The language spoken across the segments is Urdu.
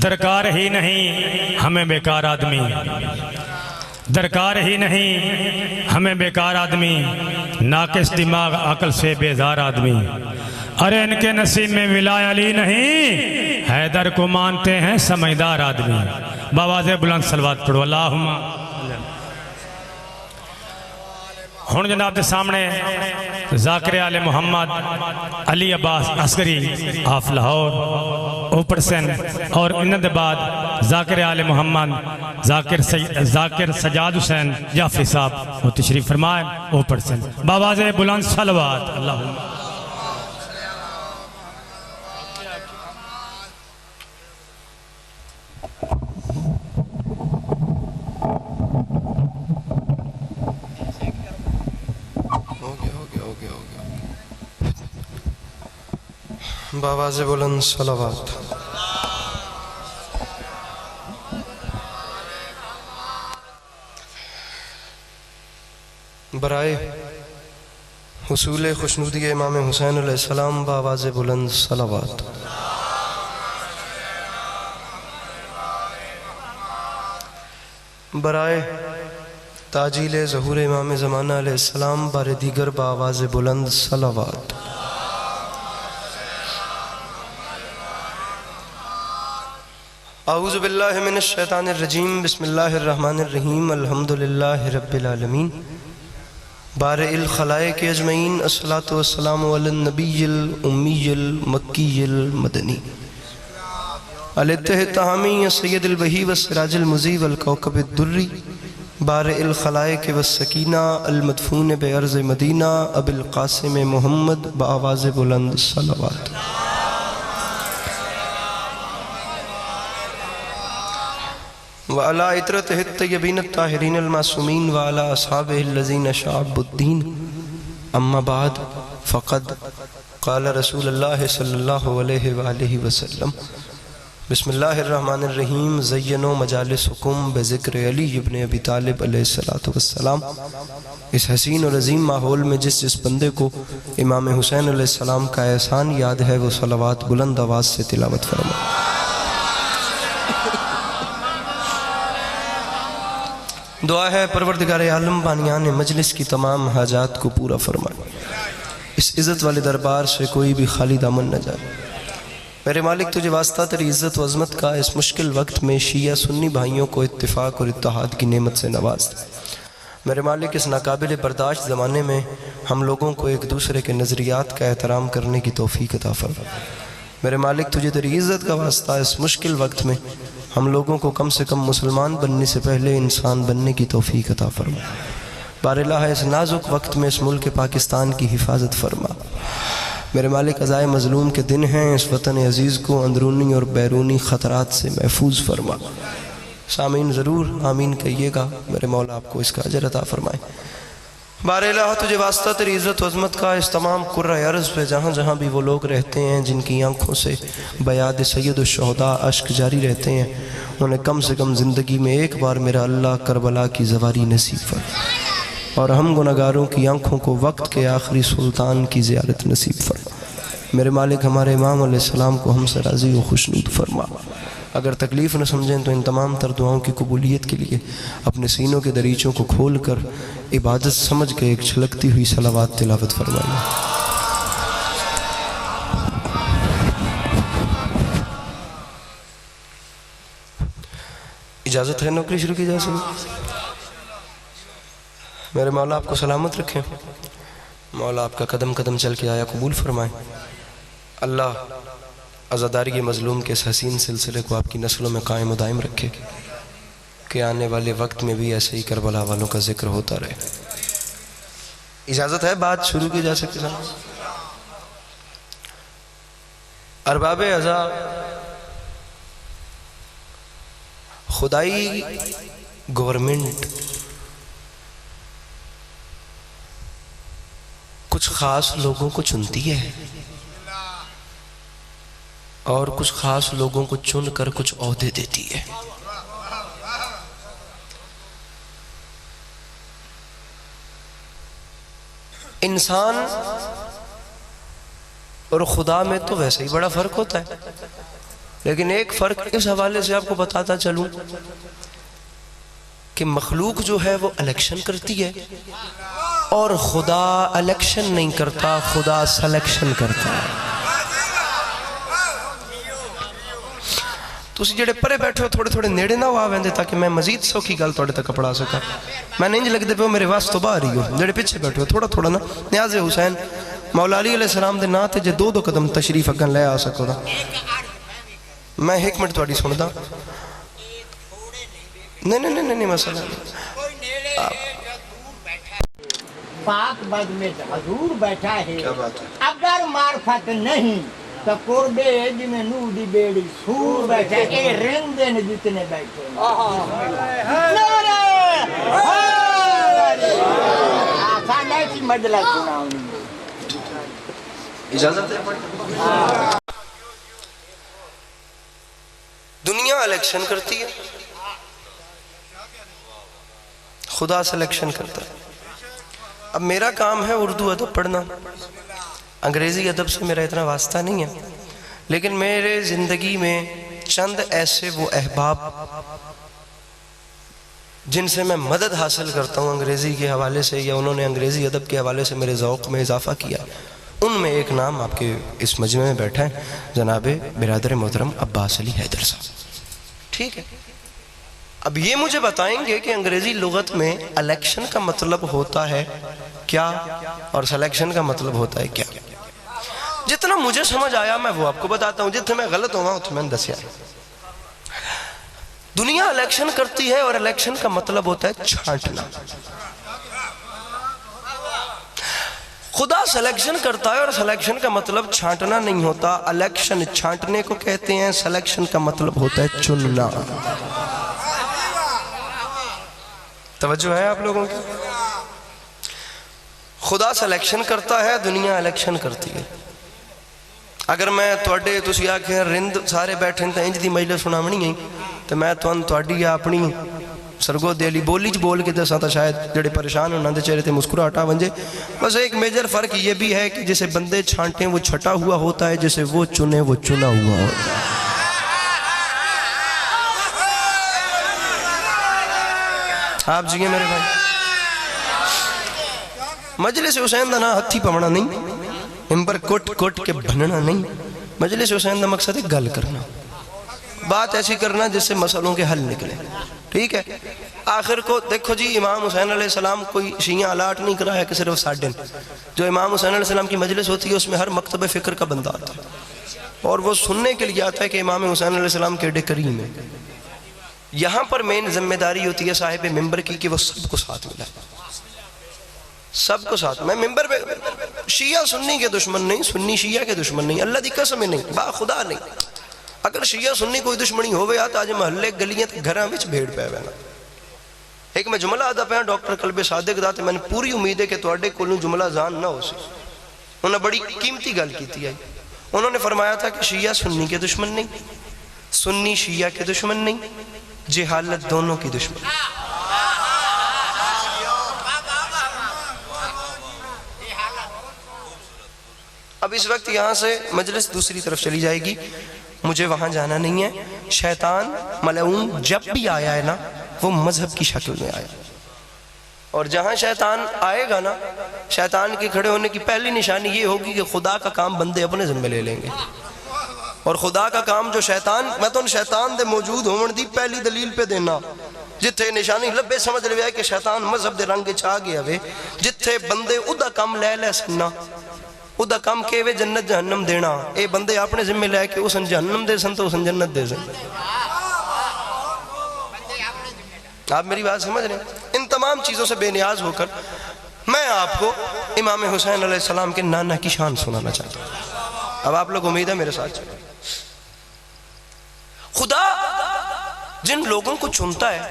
درکار ہی نہیں ہمیں بیکار آدمی، درکار ہی نہیں ہمیں بیکار آدمی، ناقص دماغ عقل سے بیزار آدمی۔ ارے ان کے نصیب میں ولایت علی نہیں، حیدر کو مانتے ہیں سمجھدار آدمی۔ بآواز بلند صلوات پڑھو اللہم۔ ہن جناب دے سامنے ذاکر آل محمد علی عباس عسکری آف لاہور اوپر سن، اور انہوں دے بعد ذاکر آل محمد ذاکر سجاد حسین جعفری صاحب وہ تشریف فرمائیں اوپر سن۔ بآواز بلند صلوات اللہم۔ بآواز بلند صلوات۔ برائے حصول خوشنودی امام حسین علیہ السلام بآواز بلند صلوات۔ برائے تاجیل ظہور امام زمانہ علیہ السلام بار دیگر بآواز بلند صلوات۔ اعوذ باللہ من الشیطان الرجیم، بسم اللہ الرحمن الرحیم، الحمدللہ رب العالمین، بارئ الخلائق اجمعین، الصلاة والسلام علی النبی الامی المکی المدنی، الاتح التہامی سید البہی والسراج المضی والکوکب الدری، بارئ الخلائق والسکینہ المدفون بعرض مدینہ، ابو القاسم محمد بآواز بلند صلوات۔ وعلى عطرته الطيبين الطاهرين المعصومين وعلى أصحابه الذين شعبوا الدين، أما بعد فقد قال رسول الله صلى الله عليه وآله وسلم، بسم الله الرحمن الرحيم، زينوا مجالسكم بذكر علی ابن ابی طالب علیہ السلام۔ اس حسین اور عظیم ماحول میں جس بندے کو امام حسین علیہ السلام کا احسان یاد ہے وہ صلوات بلند آواز سے تلاوت فرمائے۔ دعا ہے پروردگار عالم بانیان مجلس کی تمام حاجات کو پورا فرمائے، اس عزت والے دربار سے کوئی بھی خالی دامن نہ جائے۔ میرے مالک تجھے واسطہ تیری عزت و عظمت کا اس مشکل وقت میں شیعہ سنی بھائیوں کو اتفاق اور اتحاد کی نعمت سے نواز دے۔ میرے مالک اس ناقابل برداشت زمانے میں ہم لوگوں کو ایک دوسرے کے نظریات کا احترام کرنے کی توفیق عطا فرما۔ میرے مالک تجھے تیری عزت کا واسطہ اس مشکل وقت میں ہم لوگوں کو کم سے کم مسلمان بننے سے پہلے انسان بننے کی توفیق عطا فرما۔ بار الہ اس نازک وقت میں اس ملک پاکستان کی حفاظت فرما۔ میرے مالک عزائے مظلوم کے دن ہیں، اس وطن عزیز کو اندرونی اور بیرونی خطرات سے محفوظ فرما۔ سامعین ضرور آمین کہیے گا، میرے مولا آپ کو اس کا اجر عطا فرمائے۔ بار الہ تجھے واسطہ تیری عزت و عظمت کا اس تمام کرۂ ارض پہ جہاں جہاں بھی وہ لوگ رہتے ہیں جن کی آنکھوں سے بیاد سید الشہداء اشک جاری رہتے ہیں، انہیں کم سے کم زندگی میں ایک بار میرا اللہ کربلا کی زواری نصیب فرما، اور ہم گناہگاروں کی آنکھوں کو وقت کے آخری سلطان کی زیارت نصیب فرما۔ میرے مالک ہمارے امام علیہ السلام کو ہم سے راضی و خوشنود فرما۔ اگر تکلیف نہ سمجھیں تو ان تمام تر دعاؤں کی قبولیت کے لیے اپنے سینوں کے دریچوں کو کھول کر عبادت سمجھ کے ایک چھلکتی ہوئی صلوات تلاوت فرمائیں۔ اجازت ہے نوکری شروع کی جا سکے؟ میرے مولا آپ کو سلامت رکھیں، مولا آپ کا قدم قدم چل کے آیا قبول فرمائیں۔ اللہ عزاداری مظلوم کے اس حسین سلسلے کو آپ کی نسلوں میں قائم و دائم رکھے کہ آنے والے وقت میں بھی ایسے ہی کربلا والوں کا ذکر ہوتا رہے۔ اجازت ہے بات شروع کی جا سکتی ہے؟ ارباب عزا، خدائی گورنمنٹ کچھ خاص لوگوں کو چنتی ہے اور کچھ خاص لوگوں کو چن کر کچھ عہدے دیتی ہے۔ انسان اور خدا میں تو ویسے ہی بڑا فرق ہوتا ہے۔ لیکن ایک فرق اس حوالے سے آپ کو بتاتا چلوں کہ مخلوق جو ہے وہ الیکشن کرتی ہے اور خدا الیکشن نہیں کرتا، خدا سلیکشن کرتا ہے۔ تسی جڑے پرے بیٹھے ہو تھوڑے تھوڑے نیڑے نہ ہوا ویندے تاکہ میں مزید سوکھی گل توڑے تک پڑھا سکا۔ میں نہیں لگتے پہ میرے واسطے باہر ہی ہو، جڑے پیچھے بیٹھے ہو تھوڑا تھوڑا نا نیاز حسین مولا علی علیہ السلام دے نا تے جے دو قدم تشریف اگن لے آ سکو دا۔ میں ایک منٹ تواڈی سن دا۔ نہیں مسئلہ نہیں۔ پاک بد میں حضور بیٹھا ہے، کیا بات ہے؟ اگر معرفت نہیں تو قربے جی میں نو دی بیڑی سور بیٹھا ہے، اے رندے نے جتنے بیٹھے آسان ایسی مجلس سناؤں اجازت ہے؟ دنیا الیکشن کرتی ہے، خدا سلیکشن کرتا ہے۔ اب میرا کام ہے اردو ادب پڑھنا، انگریزی ادب سے میرا اتنا واسطہ نہیں ہے، لیکن میرے زندگی میں چند ایسے وہ احباب جن سے میں مدد حاصل کرتا ہوں انگریزی کے حوالے سے، یا انہوں نے انگریزی ادب کے حوالے سے میرے ذوق میں اضافہ کیا، ان میں ایک نام آپ کے اس مجمع میں بیٹھا ہے، جناب برادر محترم عباس علی حیدر صاحب۔ ٹھیک ہے، اب یہ مجھے بتائیں گے کہ انگریزی لغت میں الیکشن کا مطلب ہوتا ہے کیا اور سلیکشن کا مطلب ہوتا ہے کیا۔ جتنا مجھے سمجھ آیا میں وہ آپ کو بتاتا ہوں، جتنے میں غلط ہوں اتنے میں دسیا۔ دنیا الیکشن کرتی ہے اور الیکشن کا مطلب ہوتا ہے چھانٹنا۔ خدا سلیکشن کرتا ہے اور سلیکشن کا مطلب چھانٹنا نہیں ہوتا، الیکشن چھانٹنے کو کہتے ہیں، سلیکشن کا مطلب ہوتا ہے چننا۔ توجہ ہے آپ لوگوں کی؟ خدا سلیکشن کرتا ہے، دنیا الیکشن کرتی ہے۔ اگر میں توڑے تسی آکھیں رند سارے بیٹھیں تا انج دی مجلس سناونی گئی تو میں توڑی یا اپنی سرگو دیلی بولی بول کے دسا تا شاید جڑے پریشان ہونا دے چہرے تے مسکراہٹا بن جائے۔ بس ایک میجر فرق یہ بھی ہے کہ جسے بندے چھانٹیں وہ چھٹا ہوا ہوتا ہے، جسے وہ چنے وہ چنا ہوا ہوتا ہے۔ آپ جیئے میرے بھائی، مجلس حسین دا نا ہتھی پونا نہیں، ممبر کوٹ کوٹ کے بھننا نہیں، مجلس حسین دا مقصد ہے گل کرنا، بات ایسی کرنا جس سے مسئلوں کے حل نکلے۔ ٹھیک ہے، آخر کو دیکھو جی امام حسین علیہ السلام کوئی شیعہ الاٹ نہیں کرا ہے کہ صرف ساڈن، جو امام حسین علیہ السلام کی مجلس ہوتی ہے اس میں ہر مکتب فکر کا بندہ آتا ہے اور وہ سننے کے لیے آتا ہے کہ امام حسین علیہ السلام کے کریم ہے۔ یہاں پر مین ذمہ داری ہوتی ہے صاحب ممبر کی کہ وہ سب کو ساتھ ملا، سب کو ساتھ۔ میں ممبر پہ شیعہ سنی کے دشمن نہیں، سنی شیعہ کے دشمن نہیں، اللہ دی قسم نہیں، با خدا نہیں۔ اگر شیعہ سنی کوئی دشمنی ہوئے آتا آج محلے گلیاں گھراں وچ بھیڑ پہ ہوئے نا۔ ایک میں جملہ آدھا پہ ڈاکٹر قلب صادق دا تے میں نے پوری امید ہے کہ تواڈے کولوں جملہ زان نہ ہو سی۔ انہوں نے بڑی قیمتی گل کیتی ہے، انہوں نے فرمایا تھا کہ شیعہ سنی کے دشمن نہیں، سنی شیعہ کے دشمن نہیں، جہالت دونوں کی دشمن۔ اب اس وقت یہاں سے مجلس دوسری طرف چلی جائے گی، مجھے وہاں جانا نہیں ہے۔ شیطان ملعون جب بھی آیا ہے نا وہ مذہب کی شکل میں آیا، اور جہاں شیطان آئے گا نا، شیطان کے کھڑے ہونے کی پہلی نشانی یہ ہوگی کہ خدا کا کام بندے اپنے ذمہ لے لیں گے، اور خدا کا کام جو شیطان، میں تو شیطان دے موجود ہون دی پہلی دلیل پہ دینا، جتھے نشانی لبے سمجھ لے کہ شیطان مذہب دے رنگ چھا گیا وے، جتھے بندے ادا کام لے لے سننا، ادا کام کے وے جنت جہنم دینا، اے بندے اپنے ذمہ لے کے اسن جہنم دے سن تو اسن جنت دے سن۔ آپ میری بات سمجھ رہے ہیں؟ ان تمام چیزوں سے بے نیاز ہو کر میں آپ کو امام حسین علیہ السلام کے نانا کی شان سنانا چاہتا ہوں۔ اب آپ لوگ امید ہے میرے ساتھ چلیں۔ خدا جن لوگوں کو چنتا ہے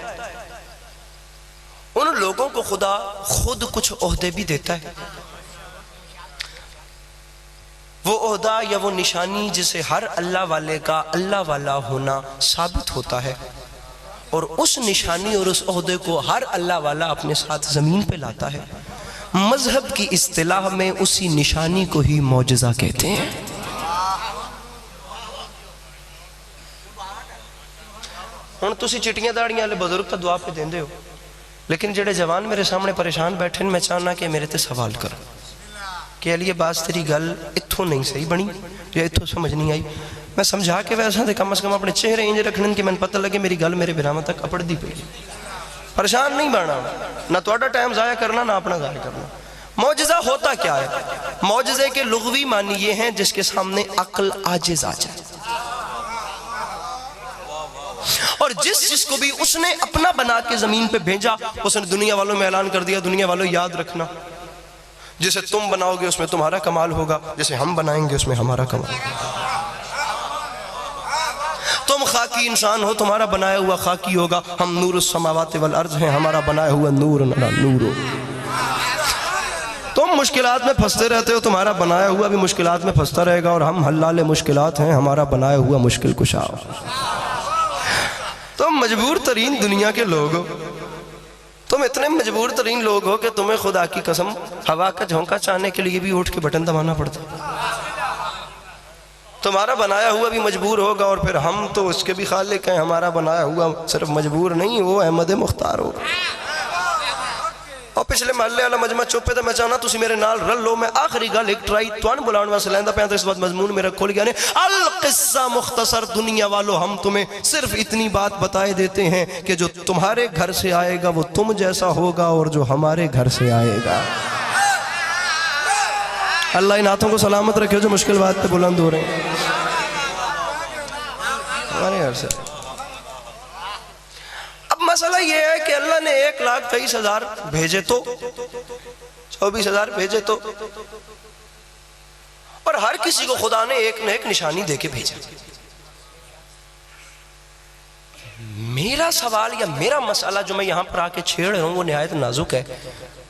ان لوگوں کو خدا خود کچھ عہدے بھی دیتا ہے، وہ عہدہ یا وہ نشانی جسے ہر اللہ والے کا اللہ والا ہونا ثابت ہوتا ہے، اور اس نشانی اور اس عہدے کو ہر اللہ والا اپنے ساتھ زمین پہ لاتا ہے۔ مذہب کی اصطلاح میں اسی نشانی کو ہی معجزہ کہتے ہیں۔ ہن تسی چٹیاں داڑیاں والے بزرگ تو دعا پہ دیندے ہو، لیکن جڑے جوان میرے سامنے پریشان بیٹھے میں چاہنا کہ میرے تے سوال کرو کہ علی عباس تیری گل اتھوں نہیں صحیح بنی یا اتھوں سمجھ نہیں آئی، میں سمجھا کے ویسا تے کم از کم اپنے چہرے انج رکھنے کہ میں پتہ لگے میری گل میرے برامہ تک اپڑ دی پئی۔ پریشان نہیں بننا، نہ تھوڑا ٹائم ضائع کرنا نہ اپنا ضائع کرنا۔ معجزہ ہوتا کیا ہے؟ معجزے کے لغوی معنی یہ ہیں جس کے سامنے عقل عاجز آ جائے، اور جس کو بھی اس نے اپنا بنا کے زمین پہ بھیجا اس نے دنیا والوں میں اعلان کر دیا، دنیا والوں یاد رکھنا، جسے تم بناؤ گے اس میں تمہارا کمال ہوگا، جسے ہم بنائیں گے اس میں ہمارا کمال ہوگا۔ تم خاکی انسان ہو، تمہارا بنایا ہوا خاکی ہوگا، ہم نور السماوات والارض ہیں، ہمارا بنایا ہوا نور نور ہو۔ تم مشکلات میں پھنستے رہتے ہو، تمہارا بنایا ہوا بھی مشکلات میں پھنستا رہے گا، اور ہم حلال مشکلات ہیں، ہمارا بنایا ہوا مشکل کشا ہو۔ تم مجبور ترین دنیا کے لوگ ہو، تم اتنے مجبور ترین لوگ ہو کہ تمہیں خدا کی قسم ہوا کا جھونکا چاہنے کے لیے بھی اٹھ کے بٹن دبانا پڑتا۔ تمہارا بنایا ہوا بھی مجبور ہوگا، اور پھر ہم تو اس کے بھی خالق ہیں، ہمارا بنایا ہوا صرف مجبور نہیں، وہ احمد مختار ہوگا۔ اور پچھلے محلے والا مجمع چوپے تو میں چاہنا تسی میرے نال رل لو، میں آخری گل ایک ٹرائی توان بلاؤن واسطے لیندا پیا تو اس وقت مضمون میرا کھل گیا نے۔ القصہ مختصر، دنیا والو ہم تمہیں صرف اتنی بات بتائے دیتے ہیں کہ جو تمہارے گھر سے آئے گا وہ تم جیسا ہوگا، اور جو ہمارے گھر سے آئے گا۔ اللہ ان ہاتھوں کو سلامت رکھے جو مشکل بات پہ بلند ہو رہے ہیں ہمارے گھر سے۔ اب مسئلہ یہ ہے کہ اللہ نے 1,23,000 بھیجے تو 24,000 بھیجے تو، اور ہر کسی کو خدا نے ایک نہ ایک نشانی دے کے بھیجا۔ میرا سوال یا میرا مسئلہ جو میں یہاں پر آ کے چھیڑ رہا ہوں وہ نہایت نازک ہے،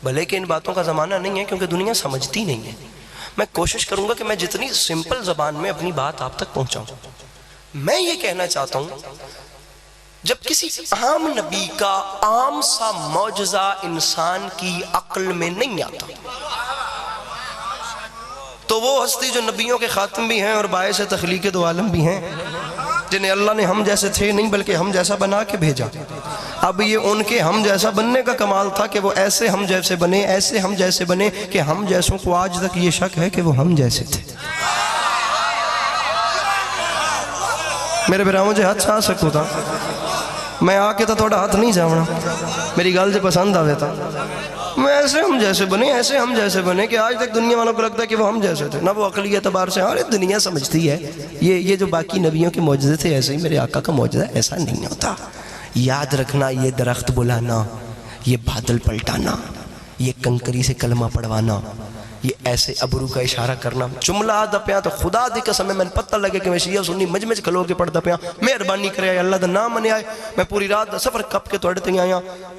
بھلے کہ ان باتوں کا زمانہ نہیں ہے کیونکہ دنیا سمجھتی نہیں ہے۔ میں کوشش کروں گا کہ میں جتنی سمپل زبان میں اپنی بات آپ تک پہنچاؤں۔ میں یہ کہنا چاہتا ہوں جب کسی عام نبی کا عام سا معجزہ انسان کی عقل میں نہیں آتا تو وہ ہستی جو نبیوں کے خاتم بھی ہیں اور باعث تخلیق دو عالم بھی ہیں، جنہیں اللہ نے ہم جیسے تھے نہیں بلکہ ہم جیسا بنا کے بھیجا، اب یہ ان کے ہم جیسا بننے کا کمال تھا کہ وہ ایسے ہم جیسے بنے، ایسے ہم جیسے بنے کہ ہم جیسوں کو آج تک یہ شک ہے کہ وہ ہم جیسے تھے۔ میرے برا مجھے ہاتھ آ سکتا تھا، میں آ کے تھوڑا ہاتھ نہیں جاؤنا، میری گل جو پسند آوے تھا، میں ایسے ہم جیسے بنے، ایسے ہم جیسے بنے کہ آج تک دنیا والوں کو لگتا ہے کہ وہ ہم جیسے تھے، نہ وہ عقلی اعتبار سے ہماری دنیا سمجھتی ہے یہ جو باقی نبیوں کے معجزے تھے ایسے ہی میرے آقا کا معجزہ ایسا نہیں ہوتا۔ یاد رکھنا، یہ درخت بلانا، یہ بادل پلٹانا، یہ کنکری سے کلمہ پڑھوانا، یہ ایسے ابرو کا اشارہ کرنا، جملہ آدھا پیا تو خدا دی قسم میں پتہ لگے کہ میں شیعہ سنی مجمع کھلو کے پڑھتا پیا، مہربانی کرے آئے اللہ دا نام منے آئے، میں پوری رات دا سفر کپ کے توڑتے ہی آیا،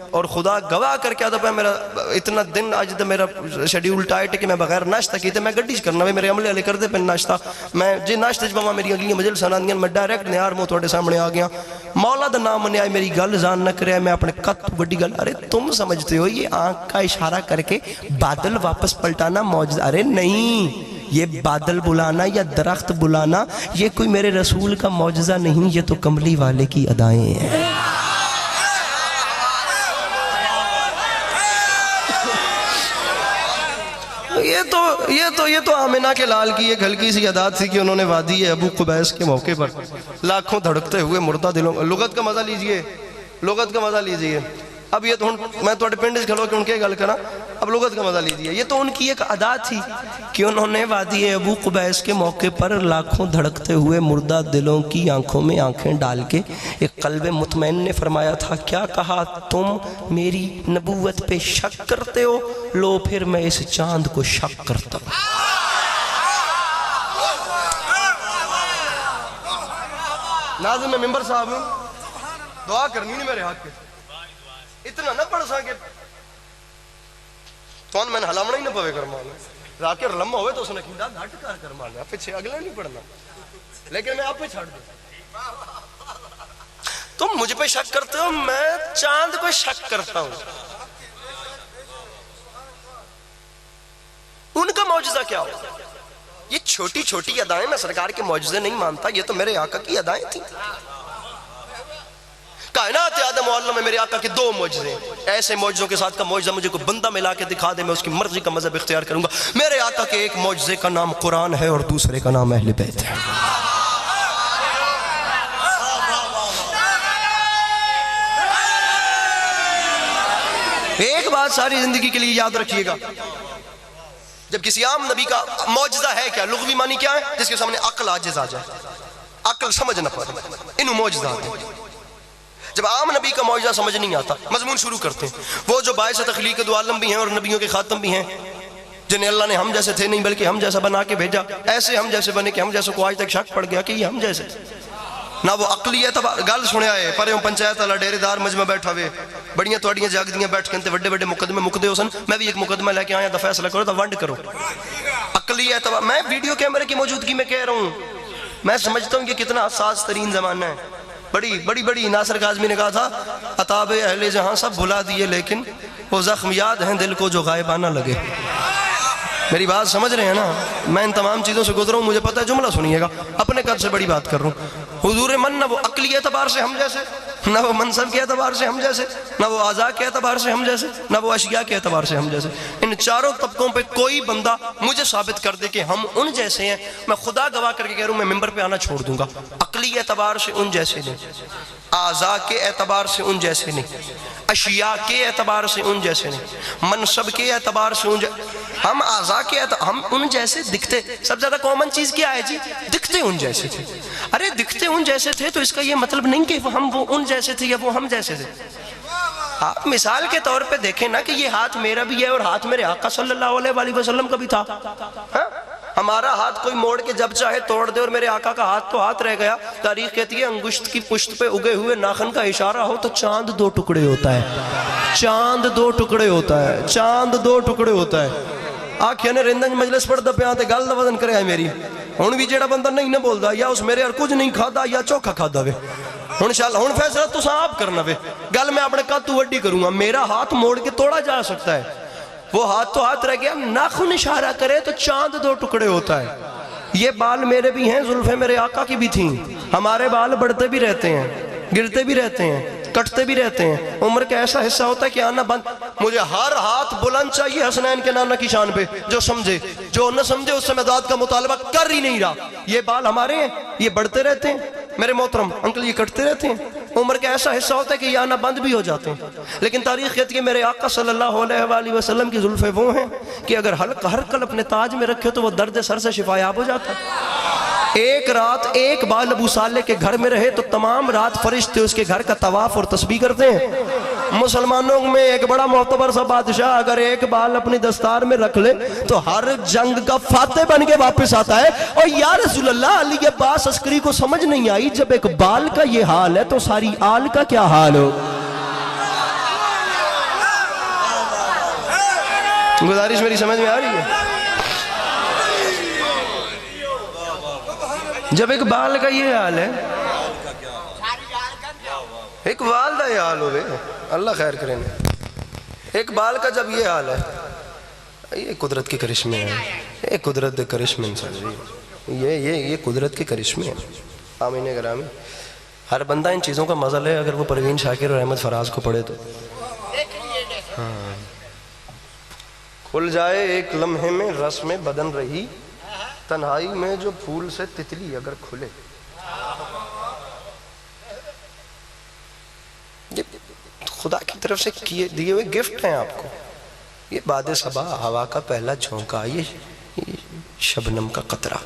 اور خدا گواہ کر کے آدھا پیا میرا اتنا دن آج دا میرا شیڈیول ٹائٹ ہے کہ میں بغیر ناشتہ کیتے میں گڈیش کرنا، میرے عملے علی کر دے پہ ناشتہ، میں جی ناشتہ جب میری اگلی مجل سناندیاں میں ڈائریکٹ نیار مو توڑے سامنے آ گیا، مولا دا نام منے آئے، میری گل زان نہ کرے، میں اپنے قط بڑی گل، ارے تم سمجھتے ہو یہ آنکھ کا اشارہ کر کے بادل واپس پلٹانا معجزہ؟ ارے نہیں، یہ بادل بلانا یا درخت بلانا یہ کوئی میرے رسول کا معجزہ نہیں، یہ تو کملی والے کی ادائیں ہیں۔ یہ تو آمنہ کے لال کی ایک ہلکی سی عادت تھی کہ انہوں نے وادی ابو قبیس کے موقع پر لاکھوں دھڑکتے ہوئے مردہ دلوں، لغت کا مزہ لیجئے، لغت کا مزہ لیجئے، اب یہ تو میں تو پنڈ سے کھلو کہ ان کے گل کرا، اب لغت کا مزہ لیجئے، یہ تو ان کی ایک عادت تھی کہ انہوں نے وادی ابو قبیس کے موقع پر لاکھوں دھڑکتے ہوئے مردہ دلوں کی آنکھوں میں آنکھیں ڈال کے ایک قلب مطمئن نے فرمایا تھا، کیا کہا، تم میری نبوت پہ شک کرتے ہو، لو پھر میں اس چاند کو شک کرتا ہوں۔ ناظم میں ممبر صاحب ہوں، دعا کرنی نہیں میرے حق کے، اتنا نہ پڑھ سکے تو میں نے حلامنا ہی نہ پوے کرمانا، راکر لمحہ ہوئے تو اس نے کھنڈا گھٹ کر کرمانا، پیچھے اگلے نہیں پڑھنا، لیکن میں آپ پہ چھاڑ دوں۔ تم مجھ پہ شک کرتے ہو، میں چاند پہ شک کرتا ہوں۔ ان کا معجزہ کیا ہو؟ یہ چھوٹی چھوٹی ادائیں، میں سرکار کے معجزے نہیں مانتا، یہ تو میرے آقا کی ادائیں تھیں۔ کائنات آدم و علم میں میرے آقا کے 2 معجزے، ایسے معجزوں کے ساتھ کا معجزہ مجھے کوئی بندہ ملا کے دکھا دے، میں اس کی مرضی کا مذہب اختیار کروں گا۔ میرے آقا کے ایک معجزے کا نام قرآن ہے اور دوسرے کا نام اہل بیت ہے۔ ایک بات ساری زندگی کے لیے یاد رکھیے گا، جب کسی عام نبی کا معجزہ ہے کیا، لغوی معنی کیا ہے؟ جس کے سامنے عقل عاجز آ جائے، عقل سمجھ نہ پائے، انہوں معجزہ آتے ہیں۔ جب عام نبی کا معجزہ سمجھ نہیں آتا، مضمون شروع کرتے ہیں، وہ جو باعث تخلیق دو عالم بھی ہیں اور نبیوں کے خاتم بھی ہیں، جنہیں اللہ نے ہم جیسے تھے نہیں بلکہ ہم جیسا بنا کے بھیجا، ایسے ہم جیسے بنے کہ ہم جیسے کو آج تک شک پڑ گیا کہ یہ ہم جیسے نہ وہ عقلی اعتبار گل سنے آئے پروں پنچایت والا ڈیرے دار مجمع بیٹھا ہوئے، بڑیاں تواڈیاں جاگدیاں بیٹھ کے بڑے بڑے مقدمے مکدے ہو سن، میں بھی ایک مقدمہ لے کے آیا تو فیصلہ کرو تو ونڈ کرو۔ عقلی اعتبار میں ویڈیو کیمرے کی موجودگی میں کہہ رہا ہوں، میں سمجھتا ہوں کہ کتنا حساس ترین زمانہ ہے۔ بڑی ناصر کاظمی نے کہا تھا عطاب اہل جہاں سب بھلا دیے لیکن وہ زخم یاد ہیں دل کو جو غائبانہ لگے۔ میری بات سمجھ رہے ہیں نا؟ میں ان تمام چیزوں سے گزرا ہوں، مجھے پتہ ہے، جملہ سنیے گا، اپنے قد سے بڑی بات کر رہا ہوں۔ حضور من نہ وہ عقلی اعتبار سے ہم جیسے، نہ وہ منصب کے اعتبار سے ہم جیسے، نہ وہ اعضاء کے اعتبار سے ہم جیسے، نہ وہ اشیاء کے اعتبار سے ہم جیسے۔ ان چاروں طبقوں پہ کوئی بندہ مجھے ثابت کر دے کہ ہم ان جیسے ہیں، میں خدا گواہ کر کے کہہ رہا ہوں، میں ممبر پہ آنا چھوڑ دوں گا۔ عقلی اعتبار سے ان جیسے نہیں، اعضاء کے اعتبار سے ان جیسے نہیں، اشیاء کے اعتبار سے ان جیسے نہیں، منصب کے اعتبار سے ان جیسے، ہم اعضاء کے ہم ان جیسے دکھتے۔ سب زیادہ کامن چیز کیا ہے جی؟ دکھتے ان جیسے تھے۔ ارے دکھتے ان جیسے تھے تو اس کا یہ مطلب نہیں کہ ہم وہ ان جیسے تھے یا وہ ہم جیسے تھے۔ آپ مثال کے طور پہ دیکھیں نا کہ یہ ہاتھ میرا بھی ہے اور ہاتھ میرے آقا صلی اللہ علیہ وآلہ وسلم کا بھی تھا۔ ہمارا ہاتھ کوئی موڑ کے جب چاہے توڑ دے اور میرے آقا کا ہاتھ تو ہاتھ رہ گیا۔ تاریخ کہتی ہے انگشت کی پشت پہ اگے ہوئے ناخن کا اشارہ ہو تو چاند 2 ٹکڑے ہوتا ہے، چاند 2 ٹکڑے ہوتا ہے، چاند 2 ٹکڑے ہوتا ہے۔ آکھیا نے رندن مجلس پڑھ دا پیاں تے گل دا وزن کرے آئے میری، ہن بھی جیڑا بندہ نہیں نہ بولدا یا اس میرے اور کچھ نہیں کھادا یا چوکھا کھادا وے، ہن فیصلہ تساں آپ کرنا وے، گل میں اپنے قد تو وڈی کروں گا۔ میرا ہاتھ موڑ کے توڑا جا سکتا ہے، وہ ہاتھ تو ہاتھ رہ گیا، ناخن اشارہ کرے تو چاند 2 ٹکڑے ہوتا ہے۔ یہ بال میرے بھی ہیں، زلفیں میرے آقا کی بھی تھیں، ہمارے بال بڑھتے بھی رہتے ہیں، گرتے بھی رہتے ہیں، کٹتے بھی رہتے ہیں۔ عمر کا ایسا حصہ ہوتا ہے کہ آنا بند، مجھے ہر ہاتھ بلند چاہیے حسنین کے نانا کی شان پہ، جو سمجھے، جو نہ سمجھے اس سے میں ذات کا مطالبہ کر ہی نہیں رہا۔ یہ بال ہمارے ہیں، یہ بڑھتے رہتے ہیں میرے محترم انکل، یہ کٹتے رہتے ہیں۔ عمر کا ایسا حصہ ہوتا ہے کہ یہ آنا بند بھی ہو جاتے ہیں، لیکن تاریخ کہتی ہے میرے آقا صلی اللہ علیہ وآلہ وسلم کی زلفیں وہ ہیں کہ اگر ہر کل اپنے تاج میں رکھے تو وہ درد سر سے شفایاب ہو جاتا ہے۔ ایک رات ایک بال ابو صالح کے گھر میں رہے تو تمام رات فرشتے اس کے گھر کا طواف اور تسبیح کرتے ہیں۔ مسلمانوں میں ایک بڑا معتبر سا بادشاہ اگر ایک بال اپنی دستار میں رکھ لے تو ہر جنگ کا فاتح بن کے واپس آتا ہے۔ اور یا رسول اللہ، علی عباس عسکری کو سمجھ نہیں آئی جب ایک بال کا یہ حال ہے تو ساری آل کا کیا حال ہو۔ گزارش میری سمجھ میں آ رہی ہے؟ جب ایک بال کا یہ حال ہے، ایک بال کا یہ حال ہوئے، اللہ خیر کریں، ایک بال کا جب یہ حال ہے، یہ قدرت کے کرشمے ہیں، یہ قدرت کے کرشمے ہیں، یہ قدرت کے کرشمے ہیں۔ آمین گرامی، ہر بندہ ان چیزوں کا مزہ لے اگر وہ پروین شاکر اور احمد فراز کو پڑھے تو کھل جائے ایک لمحے میں رس میں بدن رہی، تنہائی میں جو پھول سے تتلی اگر کھلے۔ یہ خدا کی طرف سے دیے ہوئے گفٹ ہیں آپ کو۔ یہ باد صبا ہوا کا پہلا جھونکا، یہ شبنم کا قطرہ،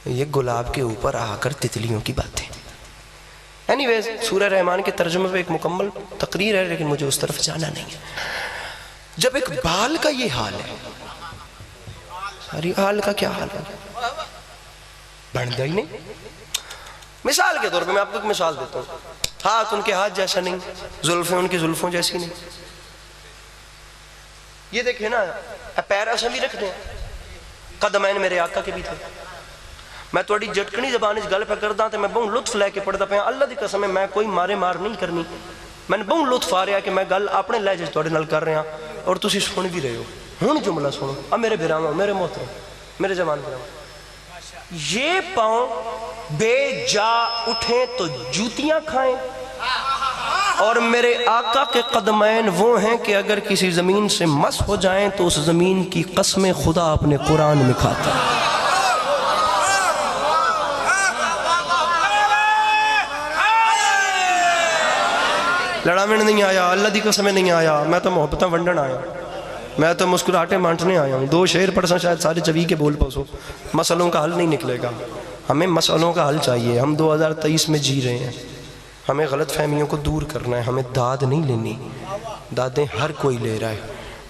یہ گلاب کے اوپر آ کر تتلیوں کی باتیں۔ اینی ویز سورہ رحمان کے ترجمے پہ ایک مکمل تقریر ہے لیکن مجھے اس طرف جانا نہیں ہے۔ جب ایک بال کا یہ حال ہے، ساری حال کا کیا حال ہے؟ بڑھتا ہی نہیں۔ مثال کے طور پہ میں آپ کو ایک مثال دیتا ہوں، ہاتھ ان کے ہاتھ جیسا نہیں، زلفیں ان کی زلفوں جیسی نہیں۔ یہ دیکھیں نا، پیر ایسا بھی رکھ دیں، قدمین میرے آقا کے بھی تھے۔ میں توڑی جٹکنی زبان اس گل پہ کردا تے میں بہت لطف لے کے پڑھدا پیا، اللہ دی قسم ہے میں کوئی مارے مار نہیں کرنی، میں نے بہت لطف آ رہا کہ میں گل اپنے لہجے توڑے نال کر رہا اور تسی سن بھی رہے ہو۔ ہن جملہ سنو، اب میرے بھراواں، میرے محترم، میرے جوان بھراواں، یہ پاؤں بے جا اٹھیں تو جوتیاں کھائیں اور میرے آقا کے قدمین وہ ہیں کہ اگر کسی زمین سے مس ہو جائیں تو اس زمین کی قسمیں خدا اپنے قرآن میں کھاتا ہے. لڑاوین نہیں آیا، اللہ دی قسمیں نہیں آیا، میں تو محبتہ ونڈن آیا، میں تو مسکراہٹے مانٹنے آیا ہوں. 2 شعر پڑھ سا شاید سارے چوی کے بول پسو. مسئلوں کا حل نہیں نکلے گا، ہمیں مسئلوں کا حل چاہیے. ہم 2023 میں جی رہے ہیں، ہمیں غلط فہمیوں کو دور کرنا ہے. ہمیں داد نہیں لینی، دادیں ہر کوئی لے رہا ہے.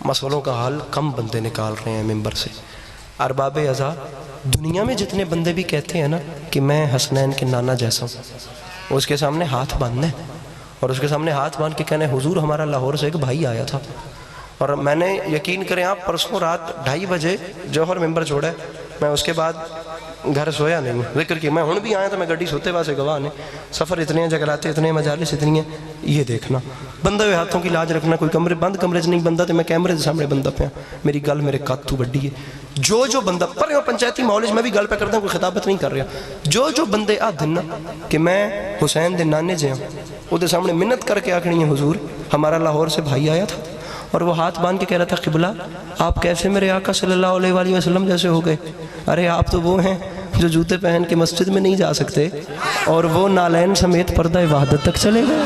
مسئلوں کا حل کم بندے نکال رہے ہیں ممبر سے. ارباب ازا دنیا میں جتنے بندے بھی کہتے ہیں نا کہ میں حسنین کے نانا جیسا ہوں، اس کے سامنے ہاتھ باندھنا ہے اور اس کے سامنے ہاتھ باندھ کے کہنا ہے حضور ہمارا لاہور سے ایک بھائی آیا تھا اور میں نے یقین کریں آپ پرسوں رات 2:30 بجے جوہر ممبر چھوڑا ہے، میں اس کے بعد گھر سویا نہیں ہوں. ذکر کی میں ہوں بھی آیا تو میں گڈی سوتے واسے گواہ نے. سفر اتنے ہیں، جگلاتے اتنے ہیں، مجالس اتنی ہیں. یہ دیکھنا بندہ ہوئے ہاتھوں کی لاج رکھنا. کوئی کمرے بند کمرے 'چ نہیں بندہ تو میں کیمرے کے سامنے بندہ پیا. میری گل میرے قد تو بڑی ہے. جو بندہ پر پنچایتی ماحول میں بھی گل پہ کرتا ہوں، کوئی خطابت نہیں کر رہا. جو بندے آ دن کہ میں حسین دے نانے جے ہوں، وہ دے سامنے منت کر کے آکھنی ہے حضور ہمارا لاہور سے بھائی آیا تھا اور وہ ہاتھ باندھ کے کہہ رہا تھا قبلہ آپ کیسے میرے آقا صلی اللہ علیہ وآلہ وسلم جیسے ہو گئے. ارے آپ تو وہ ہیں جو جوتے پہن کے مسجد میں نہیں جا سکتے اور وہ نالین سمیت پردہ وحدت تک چلے گئے.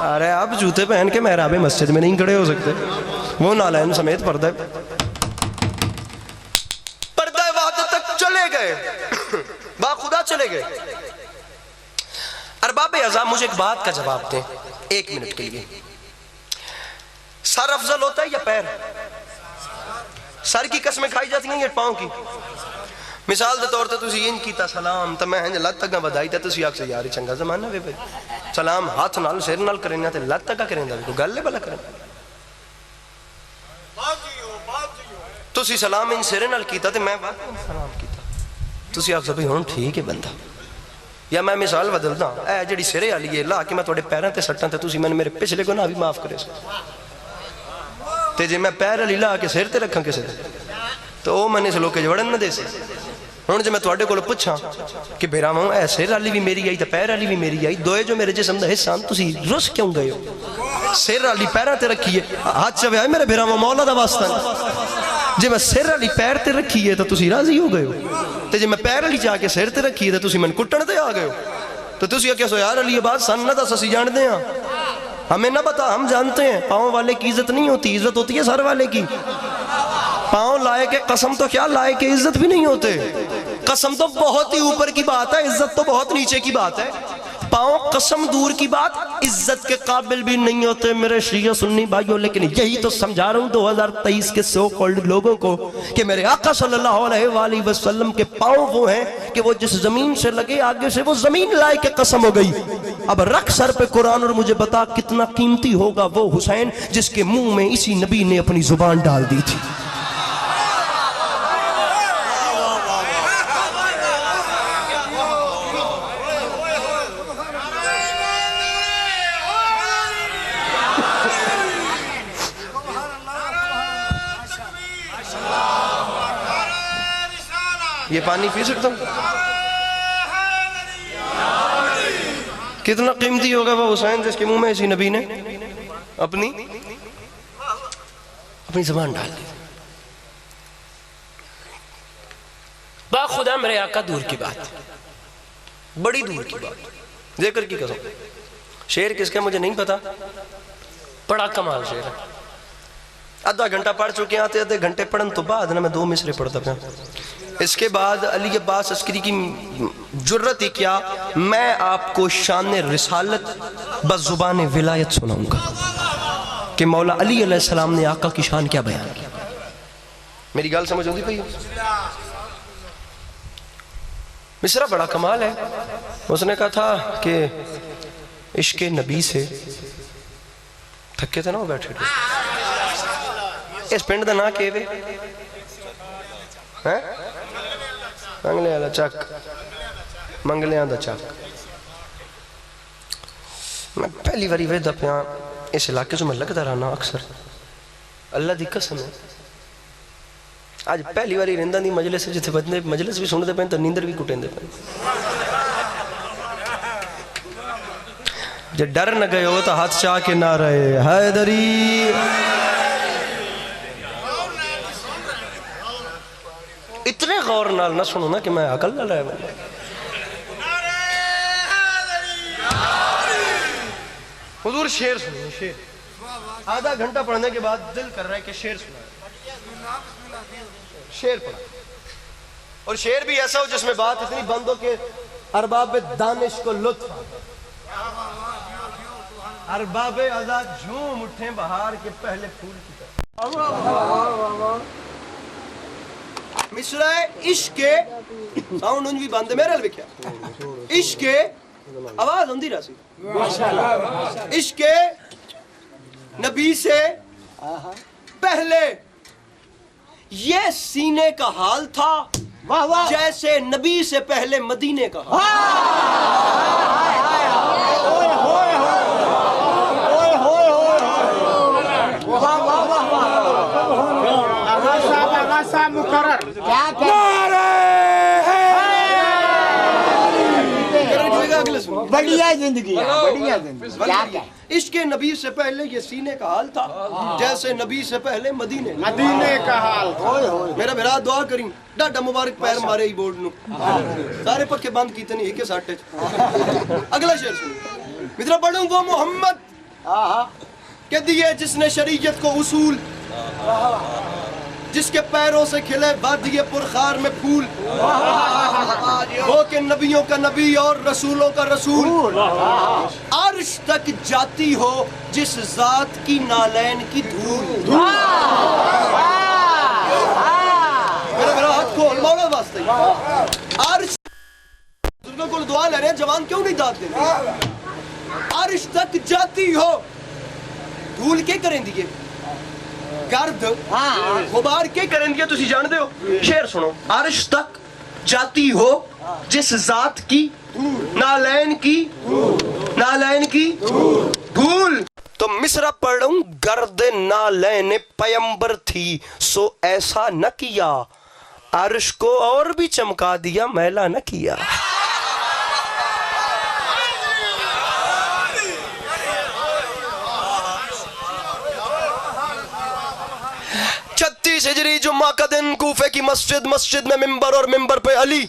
ارے آپ جوتے پہن کے محراب مسجد میں نہیں کھڑے ہو سکتے، وہ نالین سمیت پردہ وحدت تک چلے گئے، با خدا چلے گئے. ارباب ازا مجھے ایک بات کا جواب دیں 1 منٹ کے لیے. سر افضل ہوتا ہے یا پیر؟ سر کی قسمیں کھائی جاتی ہیں یا پاؤں کی؟ مثال دے طور تے تسی ان کیتا سلام تو میں ہنج لت تک بدائی تے تسی آکھ سے یار چنگا زمانہ وے بھائی سلام ہاتھ نال سر نال کرنا تے لت تک کریندا کوئی گل ہے بلا کرنا. تسی سلام ان سر نال کیتا تے میں سلام کیتا، تسی آکھ سے بھائی ہن ٹھیک ہے بندہ. یا میں مثال بدلدا اے جڑی سرے والی ہے لا کے میں تواڈے پیراں تے سٹاں تے تسی میں میرے پچھلے گناہ بھی معاف کرے تے جے میں پیر والی لا کے سر تے رکھاں کسے تے تو او میں سلوکے جوڑن نہ دے سی. ہن جے میں تواڈے کول پوچھاں کہ بیراواں اے سر والی بھی میری آئی تے پیر والی بھی میری آئی، دوئے جو میرے جسم دا حصہ تسی رس کیوں گئے ہو؟ سر والی پیراں تے رکھیے ہاتھ چ وے میرے بیراواں مولا دا واسطہ جے میں سر والی پیر تے رکھیے تو تسی راضی ہو گئے ہو، تے جے میں پیر والی جا کے سر تے رکھیے تے تسی من کٹن تے آ گئے ہو. تو تسی کیا سو یار علی بات سن نہ دس اسی جانتے ہیں، ہمیں نہ بتا ہم جانتے ہیں. پاؤں والے کی عزت نہیں ہوتی، عزت ہوتی ہے سر والے کی. پاؤں لائے کے قسم تو کیا لائے کے عزت بھی نہیں ہوتے. قسم تو بہت ہی اوپر کی بات ہے، عزت تو بہت نیچے کی بات ہے. پاؤں قسم دور کی بات عزت کے قابل بھی نہیں ہوتے میرے شیعہ سنی بھائیوں. لیکن یہی تو سمجھا رہا ہوں 2023 کے سو کالڈ لوگوں کو کہ میرے آقا صلی اللہ علیہ وآلہ وسلم کے پاؤں وہ ہیں کہ وہ جس زمین سے لگے آگے سے وہ زمین لائے کے قسم ہو گئی. اب رکھ سر پہ قرآن اور مجھے بتا کتنا قیمتی ہوگا وہ حسین جس کے منہ میں اسی نبی نے اپنی زبان ڈال دی تھی. یہ پانی پی سکتا ہوں؟ کتنا قیمتی ہوگا وہ حسین جس کے منہ میں اسی نبی نے اپنی زبان ڈال دی. با خدا میرے آقا دور کی بات، بڑی دور کی بات، ذکر کی قسم. شعر کس کا مجھے نہیں پتا، بڑا کمال شعر ہے. آدھا گھنٹہ پڑھ چکے آتے آدھے گھنٹے پڑھن تو بعد نا میں 2 مصرے پڑھتا پیا. اس کے بعد علی عباس عسکری کی جرت ہی کیا، میں آپ کو شان رسالت بزبان ولایت سناؤں گا کہ مولا علی علیہ السلام نے آقا کی شان کیا بیان کیا. میری گال سمجھ ہوگی بھئی؟ مصرع بڑا کمال ہے. اس نے کہا تھا کہ عشق نبی سے تھکے تھے نا وہ بیٹھے اس پنڈ دا نا کے وے منگلیاں دا چک، منگلیاں دا چک. میں پہلی باری ویدہ پیا اس علاقے جو میں لگتا رہنا اکثر اللہ دی قسم ہے آج پہلی باری رہندہ دی مجلس جتھے بندے مجلس بھی سنتے پہن تو نیندر بھی کٹیں دے پہن جب ڈر نہ گئے ہو تو ہاتھ چاہ کے نہ رہے حیدری اتنے غور نال نہ سنو نا کہ میں عقل نہ رہے بندے حضور شعر سنو شعر آدھا گھنٹہ پڑھنے کے بعد دل کر رہا ہے کہ شعر سنا شعر پڑھا اور شعر بھی ایسا ہو جس میں بات اتنی بند ہو کہ ارباب دانش کو لطف ارباب آزاد جھوم اٹھیں بہار کے پہلے پھول کی طرح مصرع عشق کے ساؤنڈ انج بھی بند ہے میرے لکھیا عشق کے آواز ہوندی راسی عشق کے نبی سے پہلے یہ سینے کا حال تھا جیسے نبی سے پہلے مدینے کا حال بڑھیا زندگی عشق نبی سے پہلے یہ سینے کا حال تھا جیسے نبی سے پہلے مدینے کا حال میرا بھرا دعا کریں ڈاڈا مبارک پیر مارے ہی بورڈ نو سارے پکے بند کیتے نہیں ایک ساٹھے اگلا شعر سنیں مدرہ پڑھوں وہ محمد کہ دیے جس نے شریعت کو اصول جس کے پیروں سے کھلے وادی پرخار میں پھول وہ کہ نبیوں کا نبی اور رسولوں کا رسول عرش تک جاتی ہو جس ذات کی نالین کی دھول میرا ہاتھ کھول مولا واسطے عرش بزرگوں کو دعا لے رہے ہیں جوان کیوں نہیں داد دے رہے عرش تک جاتی ہو دھول کے کریں دیئے گرد غبار کے کریں دیا تسی جان دے ہو شعر سنو عرش تک جاتی ہو جس ذات کی نالین کی دھول تو مصرع پڑھوں گرد نالین پیمبر تھی سو ایسا نہ کیا عرش کو اور بھی چمکا دیا میلا نہ کیا 36 ہجری جمعہ کا دن کوفے کی مسجد میں ممبر اور ممبر پہ علی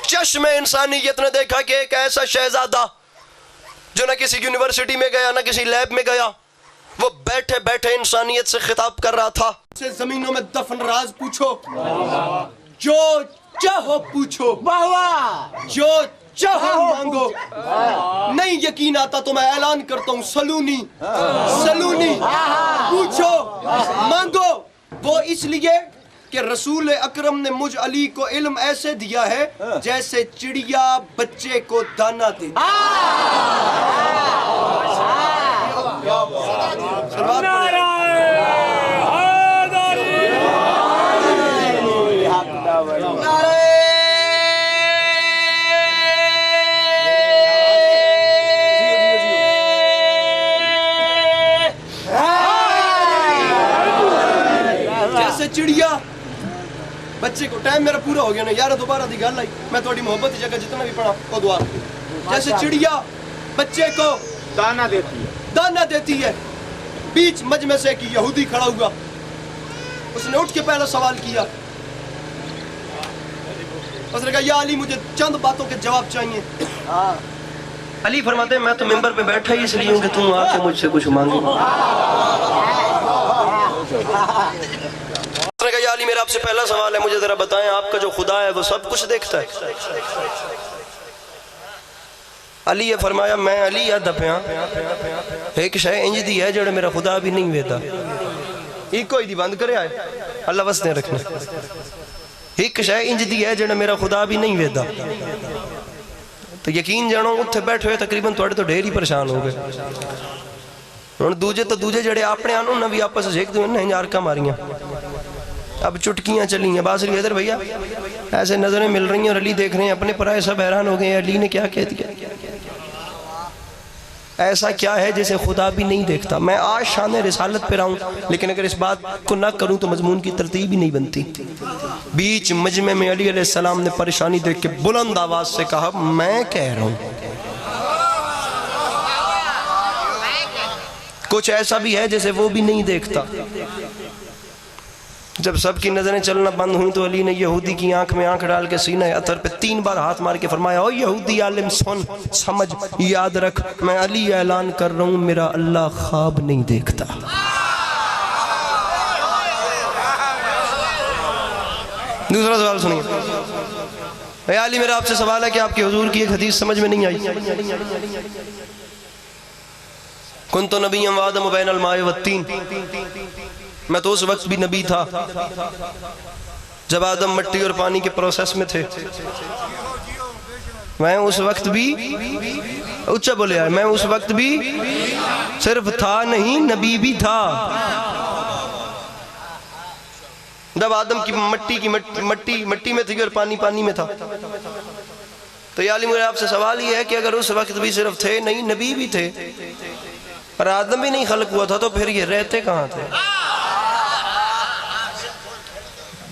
چشم انسانیت نے دیکھا کہ ایک ایسا شہزادہ جو نہ کسی یونیورسٹی میں گیا نہ کسی لیب میں گیا وہ بیٹھے بیٹھے انسانیت سے خطاب کر رہا تھا زمینوں میں دفن راز پوچھو جو چاہو پوچھو جو چاہو مانگو نہیں یقین آتا تو میں اعلان کرتا ہوں سلونی پوچھو مانگو وہ اس لیے کہ رسول اکرم نے مجھ علی کو علم ایسے دیا ہے جیسے چڑیا بچے کو دانا دے چڑیا بچے کو ٹائم میرا پورا ہو گیا نا یار دوبارہ دی گل آئی میں تھوڑی محبت کی جگہ جتنا بھی پڑھا وہ دعا جیسے چڑیا بچے کو دانا دیتی ہے بیچ مجمع سے ایک یہودی کھڑا ہوا اس نے اٹھ کے پہلا سوال کیا اس نے کہا یا علی مجھے چند باتوں کے جواب چاہیے علی فرماتے ہیں میں تو ممبر پہ بیٹھا ہی اس لیے ہوں کہ تم آ کے مجھ سے کچھ مانگو اس نے کہا یا علی میرا آپ سے پہلا سوال ہے مجھے ذرا بتائیں آپ کا جو خدا ہے وہ سب کچھ دیکھتا ہے علی یہ فرمایا میں علی یا دپیاں ایک شے انج دی ہے جڑا میرا خدا بھی نہیں ویدا ایک کوئی دی بند کرے آئے اللہ وسنے رکھنا ایک شے انج دی ہے جڑا میرا خدا بھی نہیں ویدا تو یقین جانو اتھے بیٹھے ہوئے تقریباً توڑے تو ڈھیر ہی پریشان ہو گئے اور دوجے جڑے اپنے آنوں نہ بھی آپس ایک دو انہیں جار کا ماریاں اب چٹکیاں چلی ہیں باسری حیدر بھئیہ ایسے نظریں مل رہی ہیں اور علی دیکھ رہے ہیں اپنے پرائے سب حیران ہو گئے ہیں علی نے کیا کہہ دیا ایسا کیا ہے جسے خدا بھی نہیں دیکھتا؟ میں آج شان رسالت پہ رہا ہوں، لیکن اگر اس بات کو نہ کروں تو مضمون کی ترتیب ہی نہیں بنتی۔ بیچ مجمع میں علی علیہ السلام نے پریشانی دیکھ کے بلند آواز سے کہا میں کہہ رہا ہوں۔ کچھ ایسا بھی ہے جیسے وہ بھی نہیں دیکھتا۔ جب سب کی نظریں چلنا بند ہوئیں تو علی نے یہودی کی آنکھ میں آنکھ ڈال کے سینہ اطہر پہ 3 بار ہاتھ مار کے فرمایا، او یہودی عالم سن، سمجھ، یاد رکھ، میں علی اعلان کر رہا ہوں میرا اللہ خواب نہیں دیکھتا۔ دوسرا سوال سنیے۔ اے علی میرا آپ سے سوال ہے کہ آپ کے حضور کی ایک حدیث سمجھ میں نہیں آئی؟ کنت نبی وآدم بین الماء والتین، میں تو اس وقت بھی نبی تھا جب آدم مٹی اور پانی کے پروسیس میں تھے۔ میں اس وقت بھی اچھا بولے یار، میں اس وقت بھی صرف تھا نہیں، نبی بھی تھا۔ جب آدم کی مٹی میں تھی اور پانی میں تھا، تو یا علی مجھے آپ سے سوال یہ ہے کہ اگر اس وقت بھی صرف تھے نہیں، نبی بھی تھے اور آدم بھی نہیں خلق ہوا تھا، تو پھر یہ رہتے کہاں تھے؟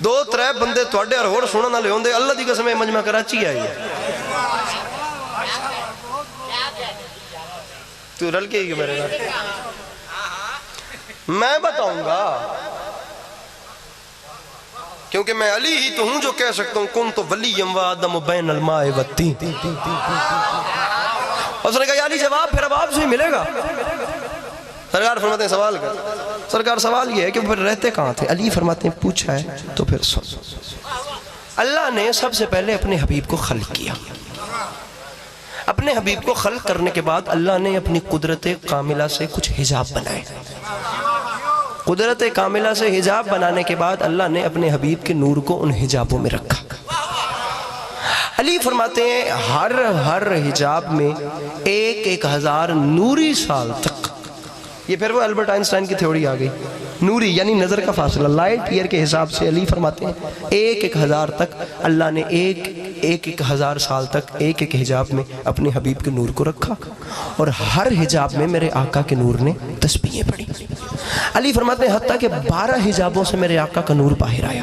2-3 بندے تھوڑے اور ہور سنن والے ہوندے، اللہ دی قسم مجمع کراچی آئی ہے۔ تو رل کے ہی میرے گا میں بتاؤں گا، کیونکہ میں علی ہی تو ہوں جو کہہ سکتا ہوں کن تو ولی وآدم بین الماء والتین۔ اور اس نے کہا یا علی جواب پھر اب آپ سے ہی ملے گا۔ سرکار فرماتے ہیں سوال کر، سرکار سوال یہ ہے کہ پھر رہتے کہاں تھے؟ علی فرماتے ہیں پوچھا ہے تو پھر سن۔ اللہ نے سب سے پہلے اپنے حبیب کو خلق کیا۔ اپنے حبیب کو خلق کرنے کے بعد اللہ نے اپنی قدرت کاملہ سے کچھ حجاب بنائے۔ قدرت کاملہ سے حجاب بنانے کے بعد اللہ نے اپنے حبیب کے نور کو ان حجابوں میں رکھا۔ علی فرماتے ہیں ہر حجاب میں 1,000 نوری سال تک، یہ پھر وہ البرٹ آئنسٹائن کی تھیوری آ گئی، نوری یعنی نظر کا فاصلہ، لائٹ ایئر کے حساب سے علی فرماتے ہیں 1,000 تک اللہ نے 1,000 سال تک ایک حجاب میں اپنے حبیب کے نور کو رکھا، اور ہر حجاب میں میرے آقا کے نور نے تسبیحیں پڑھی۔ علی فرماتے ہیں حتیٰ کہ 12 حجابوں سے میرے آقا کا نور باہر آیا۔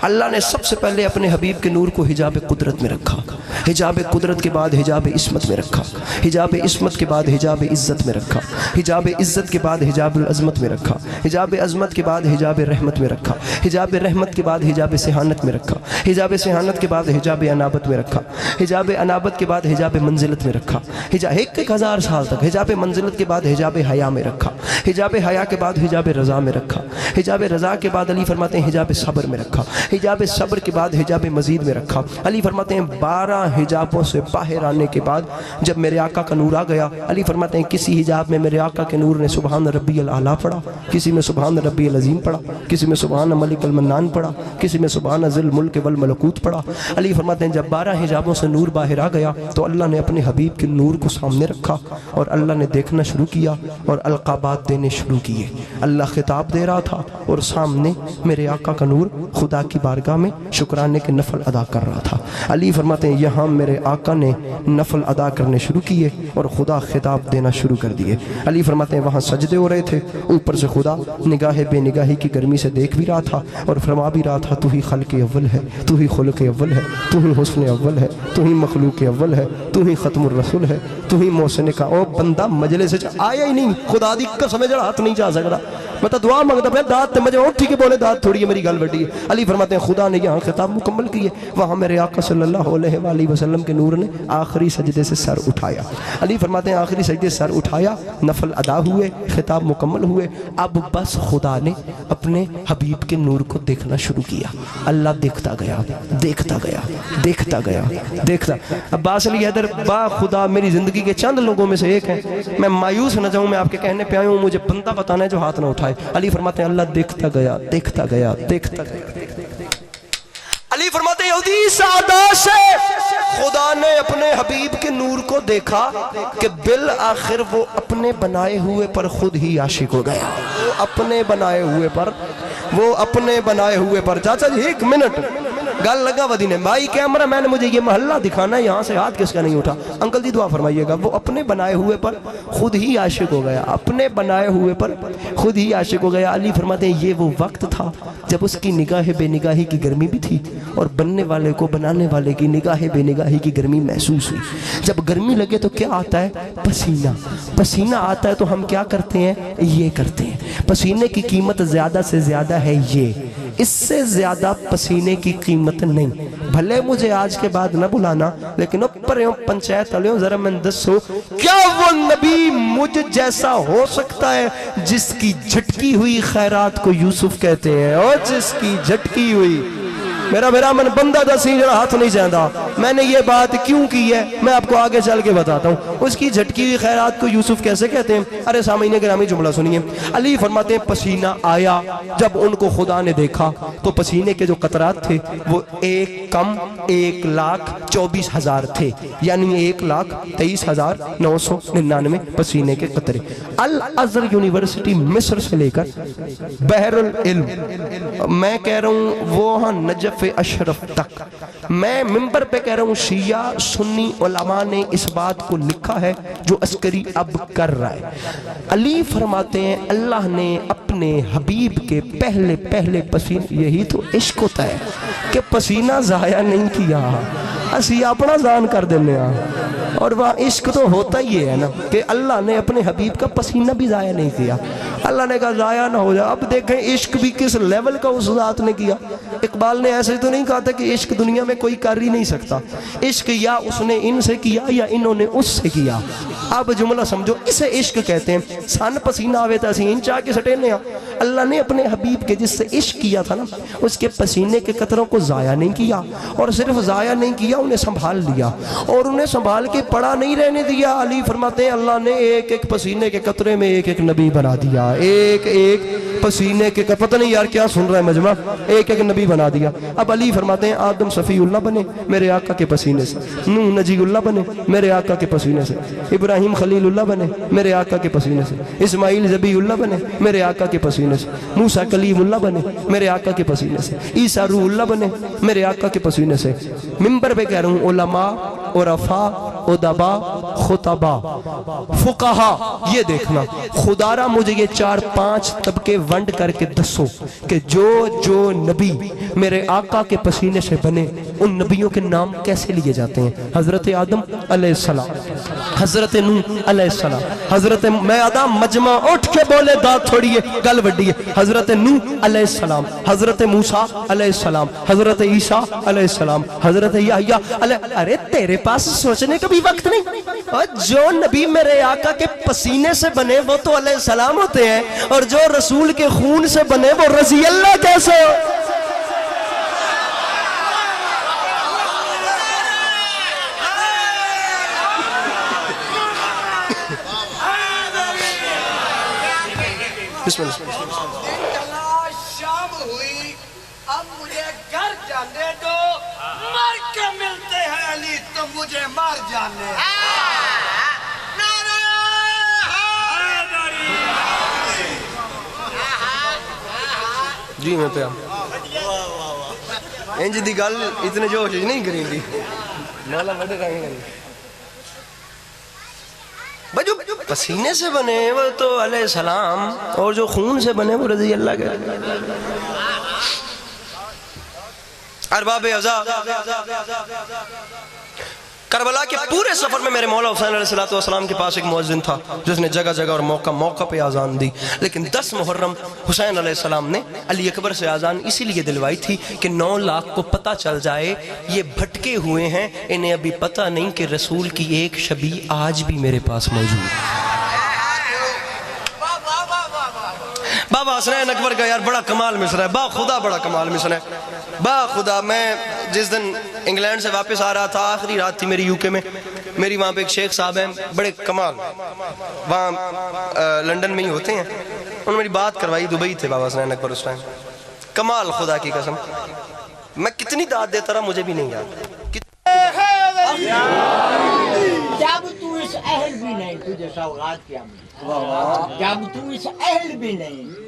اللہ نے سب سے پہلے اپنے حبیب کے نور کو حجاب قدرت میں رکھا، حجاب قدرت کے بعد حجاب عصمت میں رکھا، حجاب عصمت کے بعد حجاب عزت میں رکھا، حجاب عزت کے بعد حجاب العظمت میں رکھا، حجاب عظمت کے بعد حجاب رحمت میں رکھا، حجاب رحمت کے بعد حجاب صحانت میں رکھا، حجاب صحانت کے بعد حجاب انابت میں رکھا، حجاب انابت کے بعد حجاب منزلت میں رکھا، 1,000 سال تک حجاب منزلت کے بعد حجاب حیا میں رکھا، حجاب حیا کے بعد حجاب رضا میں رکھا، حجاب رضا کے بعد علی فرماتے ہیں حجاب صبر میں رکھا، حجاب صبر کے بعد حجاب مزید میں رکھا۔ علی فرماتے ہیں 12 حجابوں سے باہر آنے کے بعد جب میرے آقا کا نور آ گیا، علی فرماتے ہیں کسی حجاب میں میرے آقا کے نور نے سبحان ربی الاعلیٰ پڑھا، کسی میں سبحان ربی العظیم پڑھا، کسی میں سبحان ملک المنان پڑھا، کسی میں سبحان ذی الملک والملکوت پڑھا۔ علی فرماتے ہیں جب 12 حجابوں سے نور باہر آ گیا تو اللہ نے اپنے حبیب کے نور کو سامنے رکھا اور اللہ نے دیکھنا شروع کیا اور القابات دینے شروع کیے۔ اللہ خطاب دے رہا تھا اور سامنے میرے آقا کا نور خدا کی بارگاہ میں شکرانے کے نفل ادا کر رہا تھا۔ علی فرماتے ہیں یہاں میرے آقا نے نفل ادا کرنے شروع کیے اور خدا خطاب دینا شروع کر دیے۔ علی فرماتے ہیں وہاں سجدے ہو رہے تھے، اوپر سے خدا نگاہ بے نگاہی کی گرمی سے دیکھ بھی رہا تھا اور فرما بھی رہا تھا تو ہی خلق اول ہے، تو ہی خلق اول ہے، تو ہی حسن اول ہے، تو ہی مخلوق اول ہے، تو ہی ختم الرسول ہے، تو ہی محسن کا۔ او بندہ مجلس سے آیا ہی نہیں، خدا دی قسم جڑا ہاتھ نہیں جا سکتا، میں تو دعا مانگتا پہ داد تے مجھے اٹھ کے بولے داد تھوڑی ہے میری گل بڑی ہے۔ علی فرماتے ہیں خدا نے یہاں خطاب مکمل کیے، وہاں میرے آقا صلی اللہ علیہ وآلہ وسلم کے نور نے آخری سجدے سے سر اٹھایا۔ علی فرماتے ہیں آخری سجدے سے سر اٹھایا، نفل ادا ہوئے، خطاب مکمل ہوئے، اب بس خدا نے اپنے حبیب کے نور کو دیکھنا شروع کیا۔ اللہ دیکھتا گیا، دیکھتا گیا، دیکھتا گیا، دیکھتا۔ عباس علی حیدر با خدا میری زندگی کے چند لوگوں میں سے ایک ہیں، میں مایوس نہ جاؤں، میں آپ کے کہنے پہ آیا ہوں، مجھے بندہ بتانا ہے جو ہاتھ نہ اٹھائے۔ علی فرماتے ہیں اللہ دیکھتا گیا، دیکھتا گیا، دیکھتا گیا۔ علی فرماتے ہیں یہودی سعادہ سے خدا نے اپنے حبیب کے نور کو دیکھا کہ بالآخر وہ اپنے بنائے ہوئے پر خود ہی عاشق ہو گیا۔ وہ اپنے بنائے ہوئے پر چاچا جی ایک منٹ، گل لگا ودی نے بھائی کیمرہ مین مجھے یہ محلہ دکھانا ہے یہاں سے ہاتھ کس کا نہیں اٹھا انکل جی دعا فرمائیے گا وہ اپنے بنائے ہوئے پر خود ہی عاشق ہو گیا اپنے بنائے ہوئے پر خود ہی عاشق ہو گیا علی فرماتے ہیں یہ وہ وقت تھا جب اس کی نگاہ بے نگاہی کی گرمی بھی تھی اور بننے والے کو بنانے والے کی نگاہ بے نگاہی کی گرمی محسوس ہوئی جب گرمی لگے تو کیا آتا ہے پسینہ پسینہ آتا ہے تو ہم کیا کرتے ہیں یہ کرتے ہیں پسینے کی قیمت زیادہ سے زیادہ ہے یہ اس سے زیادہ پسینے کی قیمت نہیں بھلے مجھے آج کے بعد نہ بلانا لیکن اوپر پنچایت والے ذرا میں دسو کیا وہ نبی مجھ جیسا ہو سکتا ہے جس کی جھٹکی ہوئی خیرات کو یوسف کہتے ہیں اور جس کی جھٹکی ہوئی میرا من بندہ دا سی جڑا ہاتھ نہیں چاہتا میں نے یہ بات کیوں کی ہے میں آپ کو آگے چل کے بتاتا ہوں اس کی جھٹکی ہوئی خیرات کو یوسف کیسے کہتے ہیں ارے سامعین گرامی جملہ سنیے علی فرماتے ہیں پسینہ آیا جب ان کو خدا نے دیکھا تو پسینے کے جو قطرات تھے وہ 1,24,000 تھے یعنی 1,23,999 پسینے کے قطرے الازہر یونیورسٹی مصر سے لے کر بحر العلم میں کہہ رہا ہوں وہ ہاں نجف اشرف تک میں ممبر پہ کہہ رہا ہوں شیعہ سنی علماء نے اس بات کو لکھا ہے جو عسکری اب کر رہا ہے علی فرماتے ہیں اللہ نے اپنے حبیب کے پہلے پسینے یہی تو عشق ہوتا ہے کہ پسینہ ضائع نہیں کیا اسی اپنا زان کر دینے اور وہاں عشق تو ہوتا ہی ہے نا کہ اللہ نے اپنے حبیب کا پسینہ بھی ضائع نہیں کیا اللہ نے کہا ضائع نہ ہو جائے اب دیکھیں عشق بھی کس لیول کا اس ذات نے کیا اقبال نے ایسے تو نہیں کہا تھا کہ عشق دنیا میں کوئی کر ہی نہیں سکتا عشق یا اس نے ان سے کیا یا انہوں نے اس سے کیا اب جملہ سمجھو اسے عشق کہتے ہیں سن پسینہ آوے تھا اسی ان چاہ کے سٹینے اللہ نے اپنے حبیب کے جس سے عشق کیا تھا نا اس کے پسینے کے قطروں کو ضائع نہیں کیا اور صرف ضائع نہیں کیا انہیں سنبھال لیا اور انہیں سنبھال کے پڑا نہیں رہنے دیا علی فرماتے ہیں اللہ نے ایک ایک پسینے کے قطرے میں ایک ایک نبی بنا دیا ایک ایک پسینے کے پتہ نہیں یار کیا سن رہا ہے مجمع ایک ایک نبی بنا دیا اب علی فرماتے ہیں آدم صفی اللہ بنے میرے آقا کے پسینے سے نوح نجی اللہ بنے میرے آقا کے پسینے سے ابراہیم خلیل اللہ بنے میرے آقا کے پسینے سے اسماعیل ذبیح اللہ بنے میرے آقا کے پسینے سے موسیٰ کلیم اللہ بنے میرے آقا کے پسینے سے عیسیٰ روح اللہ بنے میرے آقا کے پسینے سے ممبر پہ کہہ رہا ہوں علماء عرفاء ادباء خطباء فقہاء یہ دیکھنا خدا را مجھے یہ 4-5 طبقے ونڈ کر کے دسو کہ جو نبی میرے آقا کے پسینے سے بنے ان نبیوں کے نام کیسے لیے جاتے ہیں حضرت آدم علیہ السلام حضرت نوح علیہ السلام حضرت میں آدم مجمع اٹھ کے بولے داد تھوڑی ہے گل وڈی ہے حضرت نوح علیہ السلام حضرت موسیٰ علیہ السلام حضرت عیسیٰ علیہ السلام حضرت یحییٰ علیہ ارے تیرے پاس سوچنے کا بھی وقت نہیں اور جو نبی میرے آقا کے پسینے سے بنے وہ تو علیہ السلام ہوتے ہیں اور جو رسول کے خون سے بنے وہ رضی اللہ کیسے ہو بسم اللہ شام ہوئی اب مجھے گھر جانے دو مر کے ملتے ہیں علی تو مجھے مار جانے جی میں پہ انج دی گل اتنے جوش نہیں کریں دی مولا بڑے رنگ گئی بجو پسینے سے بنے وہ تو علیہ السلام اور جو خون سے بنے وہ رضی اللہ کے ارباب عزا کربلا کے پورے سفر میں میرے مولا حسین علیہ السلام کے پاس ایک مؤذن تھا جس نے جگہ جگہ اور موقع پہ آزان دی لیکن 10 محرم حسین علیہ السلام نے علی اکبر سے آزان اسی لیے دلوائی تھی کہ 9 لاکھ کو پتہ چل جائے یہ بھٹکے ہوئے ہیں انہیں ابھی پتہ نہیں کہ رسول کی ایک شبیہ آج بھی میرے پاس موجود ہے بابا حسنین اکبر کا یار بڑا کمال مصرع ہے با خدا بڑا کمال مصرع ہے با خدا میں جس دن انگلینڈ سے واپس آ رہا تھا آخری رات تھی میری UK میں میری وہاں پہ ایک شیخ صاحب ہیں بڑے کمال وہاں لنڈن میں ہی ہوتے ہیں انہوں نے میری بات کروائی دبئی تھے بابا حسنین اکبر اس ٹائم کمال خدا کی قسم میں کتنی داد دیتا رہا مجھے بھی نہیں یاد جب تو اس اہل بھی نہیں تجھے سوغات کیا جب تو اس اہل بھی نہیں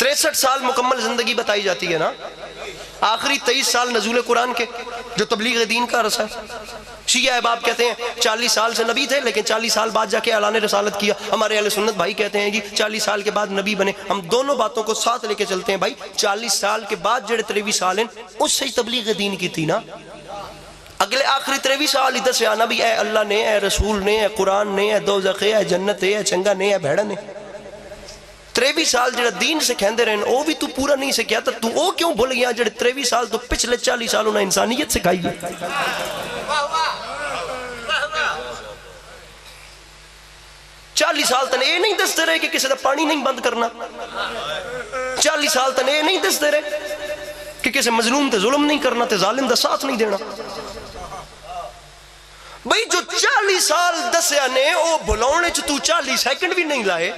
63 سال مکمل زندگی بتائی جاتی ہے نا، آخری 23 سال نزول قرآن کے جو تبلیغ دین کا عرصہ ہے۔ شیعہ احباب کہتے ہیں 40 سال سے نبی تھے لیکن 40 سال بعد جا کے اعلان رسالت کیا۔ ہمارے اہل سنت بھائی کہتے ہیں جی 40 سال کے بعد نبی بنے۔ ہم دونوں باتوں کو ساتھ لے کے چلتے ہیں بھائی، 40 سال کے بعد جڑے 23 سال ہیں اس سے ہی تبلیغ دین کی تھی نا۔ اگلے آخری 23 سال ہی دس آنا بھی اے اللہ نے، اے رسول نے، اے قرآن نے، اے دوزخ، اے جنت، اے چنگا نے، اے بھیڑا نے۔ 23 سال جڑا دین سے کہندے رہن او بھی تو پورا نہیں سکیا تو او کیوں بھول گیا جڑے 23 سال تو پچھلے 40 سال انہیں انسانیت سکھائی ہے۔ 40 سال تن اے نہیں دستے رہے کہ کسی دا پانی نہیں بند کرنا، 40 سال تن اے نہیں دستے رہے کہ کسی مظلوم تے ظلم نہیں کرنا تے ظالم دا ساتھ نہیں دینا۔ بھئی جو 40 سال دسیا نے او بھلاونے چ تو 40 سیکنڈ بھی نہیں لائے،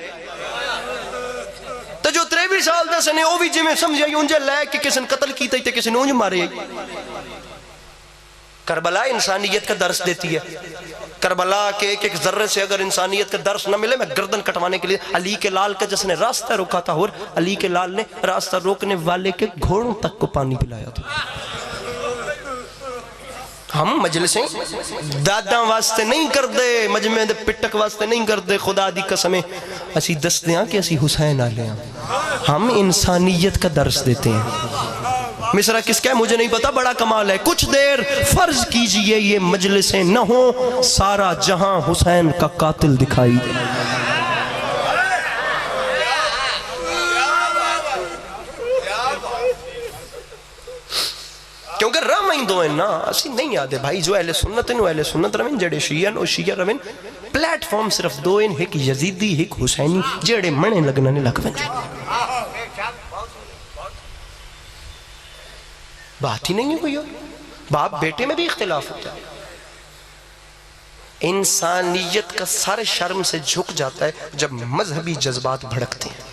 تو جو 23 سال دسے نے او بھی جی میں سمجھا ہی انجھے لے کہ کسی نے قتل کیتا ہی تے کسی نے انجھے مارے ہی۔ کربلا انسانیت کا درس دیتی ہے۔ کربلا کے ایک ایک ذرے سے اگر انسانیت کا درس نہ ملے، میں گردن کٹوانے کے لیے علی کے لال کا جس نے راستہ روکا تھا اور علی کے لال نے راستہ روکنے والے کے گھوڑوں تک کو پانی پلایا تھا۔ ہم مجلسیں داداں واسطے نہیں کر دے، مجمع دے پٹک واسطے نہیں کر دے، خدا دی قسمیں اسی دس دیاں کہ اسی حسین آلے ہیں، ہم انسانیت کا درس دیتے ہیں۔ مصرع کس کا ہے مجھے نہیں پتا، بڑا کمال ہے۔ کچھ دیر فرض کیجئے یہ مجلسیں نہ ہوں، سارا جہاں حسین کا قاتل دکھائی دے۔ کیونکہ رامائیں دو ہیں نا، اسی نہیں آدھے بھائی، جو اہل سنت ہیں وہ اہل سنت روین، جڑے شیعہ وہ شیعہ روین۔ پلیٹ فارم صرف دو ہیں، ایک یزیدی ایک حسینی، جڑے منے لگنا نہیں لگویں۔ بات ہی نہیں ہوئی، باپ بیٹے میں بھی اختلاف ہوتا ہے۔ انسانیت کا سر شرم سے جھک جاتا ہے جب مذہبی جذبات بھڑکتے ہیں۔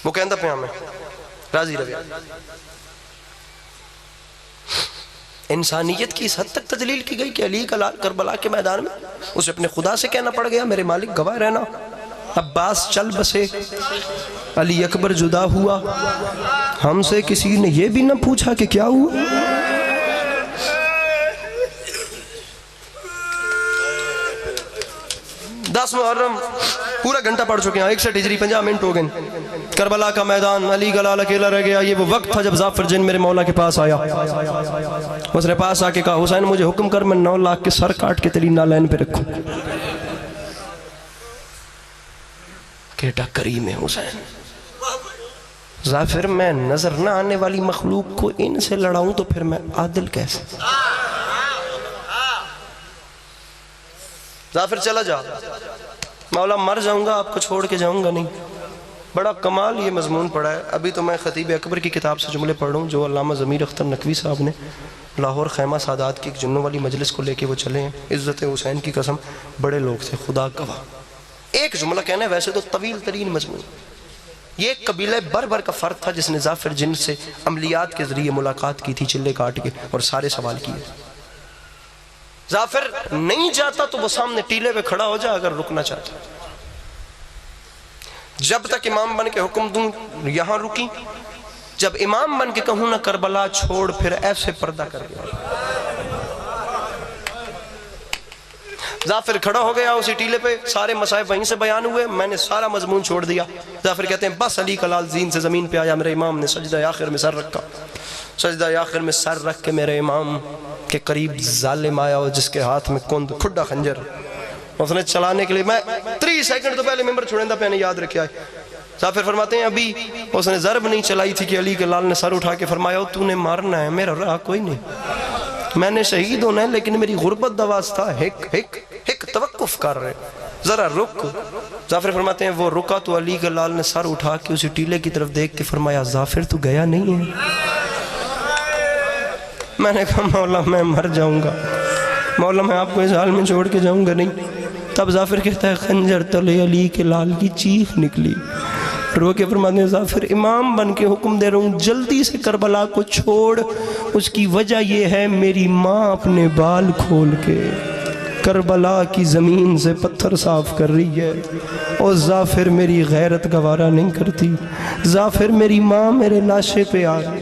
وہ کہندہ پیام ہے راضی روی، انسانیت کی اس حد تک تجلیل کی گئی کہ علی کا لال کربلا کے میدان میں اسے اپنے خدا سے کہنا پڑ گیا میرے مالک گواہ رہنا، عباس چل بسے، علی اکبر جدا ہوا، ہم سے کسی نے یہ بھی نہ پوچھا کہ کیا ہوا۔ 10 محرم پورا گھنٹہ پڑھ چکے ہیں، 61 ہجری 50 منٹ ہو گئے۔ کربلا کا میدان، علی کا لال اکیلا رہ گیا۔ یہ وہ وقت تھا جب ظافر جن میرے مولا کے پاس آیا، اس نے پاس آ کے کہا حسین مجھے حکم کر میں 9 لاکھ کے سر کاٹ کے تیری نالین پہ رکھوں۔ کیٹا کریم ہے حسین۔ ظافر میں نظر نہ آنے والی مخلوق کو ان سے لڑاؤں تو پھر میں عادل کیسے؟ ظافر چلا جا، مولا مر جاؤں گا آپ کو چھوڑ کے جاؤں گا نہیں۔ بڑا کمال یہ مضمون پڑھا ہے۔ ابھی تو میں خطیب اکبر کی کتاب سے جملے پڑھ رہا ہوں جو علامہ ضمیر اختر نقوی صاحب نے لاہور خیمہ سادات کی ایک جنوں والی مجلس کو لے کے وہ چلے ہیں۔ عزت حسین کی قسم بڑے لوگ تھے، خدا گواہ۔ ایک جملہ کہنا ہے، ویسے تو طویل ترین مضمون۔ یہ ایک قبیلہ بربر کا فرد تھا جس نے ظافر جن سے عملیات کے ذریعے ملاقات کی تھی، چلے کاٹ کے، اور سارے سوال کیے۔ ظافر نہیں جاتا تو وہ سامنے ٹیلے پہ کھڑا ہو جا اگر رکنا چاہتا، جب تک امام بن کے حکم دوں یہاں رکی، جب امام بن کے کہوں نہ کربلا چھوڑ پھر ایسے پردہ کر گیا۔ ظافر کھڑا ہو گیا اسی ٹیلے پہ، سارے مسائب وہیں سے بیان ہوئے، میں نے سارا مضمون چھوڑ دیا۔ ظافر کہتے ہیں بس علی کا لال زین سے زمین پہ آیا، میرے امام نے سجدہ آخر میں سر رکھا، سجدہ آخر میں سر رکھ کے میرے امام کے قریب ظالم آیا اور جس کے ہاتھ میں کند کھڈا خنجر، اس نے چلانے کے لیے، میں 3 سیکنڈ تو پہلے ممبر چھوڑیں دا پہنے یاد رکھے آئے۔ ظافر فرماتے ہیں ابھی اس نے ضرب نہیں چلائی تھی کہ علی کے لال نے سر اٹھا کے فرمایا تو نے مارنا ہے، میرا راہ کوئی نہیں، میں نے شہید ہونا ہے لیکن میری غربت دا واسطہ ایک توقف کر رہے، ذرا رک۔ ظافر فرماتے ہیں وہ رکا تو علی کے لال نے سر اٹھا کے اسی ٹیلے کی طرف دیکھ کے فرمایا ظافر تو گیا نہیں ہے؟ میں نے کہا مولا میں مر جاؤں گا، مولا میں آپ کو اس حال میں چھوڑ کے جاؤں گا نہیں۔ تب ظافر کہتا ہے خنجر تلے علی کے لال کی چیخ نکلی، رو کے فرماتے ہیں ظافر امام بن کے حکم دے رہا ہوں جلدی سے کربلا کو چھوڑ، اس کی وجہ یہ ہے میری ماں اپنے بال کھول کے کربلا کی زمین سے پتھر صاف کر رہی ہے، اور ظافر میری غیرت گوارا نہیں کرتی، ظافر میری ماں میرے لاشے پہ آ رہی،